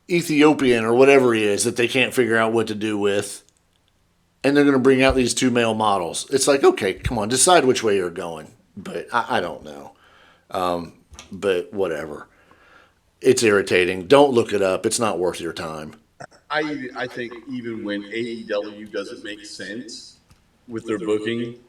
Ethiopian or whatever he is that they can't figure out what to do with. And they're going to bring out these 2 male models. It's like, okay, come on, decide which way you're going. But I don't know. But whatever. It's irritating. Don't look it up. It's not worth your time. I think even when AEW doesn't make sense with their booking,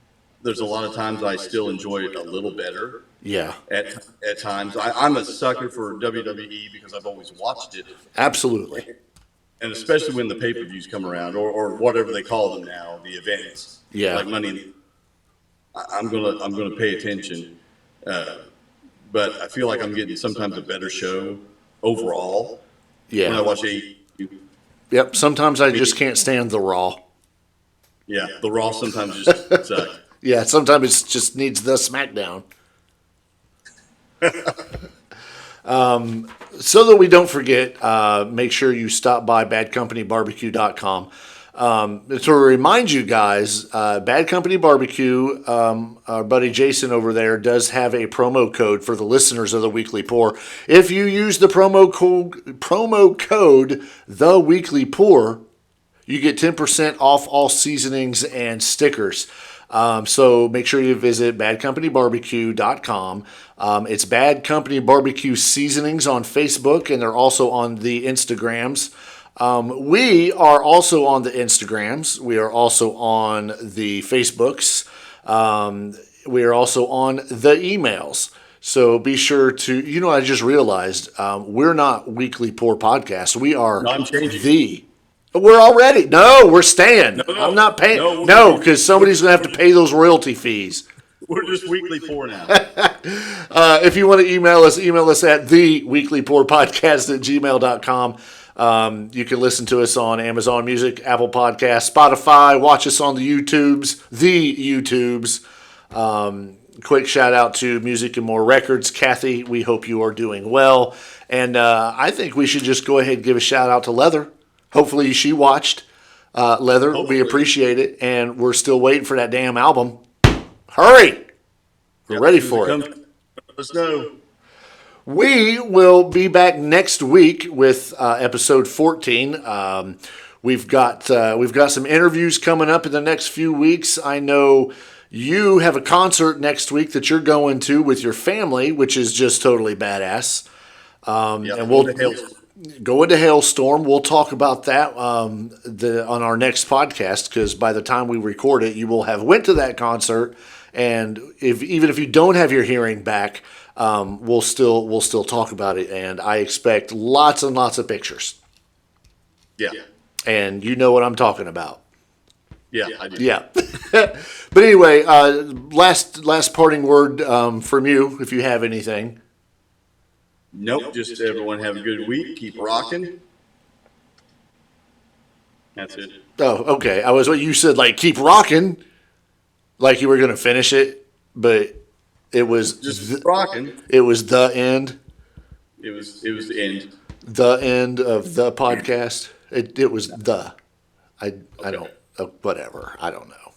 there's a lot of times I still enjoy it a little better. Yeah. At times. I'm a sucker for WWE because I've always watched it. Absolutely. And especially when the pay-per-views come around or whatever they call them now, the events. Yeah. Like Money. I'm gonna pay attention. But I feel like I'm getting sometimes a better show overall. Yeah. When I watch AEW. Yep. Sometimes I just can't stand the Raw. Yeah, the Raw sometimes just sucks. Yeah, sometimes it just needs the SmackDown. So that we don't forget, make sure you stop by badcompanybbq.com. To remind you guys, Bad Company Barbecue, our buddy Jason over there does have a promo code for the listeners of the Weekly Pour. If you use the promo code The Weekly Pour, you get 10% off all seasonings and stickers. So make sure you visit badcompanybbq.com. It's Bad Company Barbecue Seasonings on Facebook, and they're also on the Instagrams. We are also on the Instagrams. We are also on the Facebooks. We are also on the emails. So be sure to, I just realized we're not Weekly Pour Podcast. We are We're already. No, we're staying. No. I'm not paying. No, because somebody's going to have to pay those royalty fees. We're just Weekly Pour now. If you want to email us at theweeklypourpodcast@gmail.com. You can listen to us on Amazon Music, Apple Podcasts, Spotify. Watch us on the YouTubes. Quick shout out to Music and More Records. Kathy, we hope you are doing well. And I think we should just go ahead and give a shout out to Leather. Hopefully she watched. Leather, we appreciate it. And we're still waiting for that damn album. Hurry! We're ready for it. Let us know. We will be back next week with episode 14. We've got some interviews coming up in the next few weeks. I know you have a concert next week that you're going to with your family, which is just totally badass. And we'll go into Hailstorm. We'll talk about that on our next podcast, because by the time we record it, you will have went to that concert. And even if you don't have your hearing back, we'll still talk about it, and I expect lots and lots of pictures. Yeah. And you know what I'm talking about. Yeah, I do. Yeah. But anyway, last parting word from you, if you have anything. Nope, just everyone have a good week. Keep rocking. That's it. Oh, okay. You said, like, keep rocking, like you were going to finish it, but it was just rocking. It was the end. It was the end. The end of the podcast. It was the. I don't. Whatever. I don't know.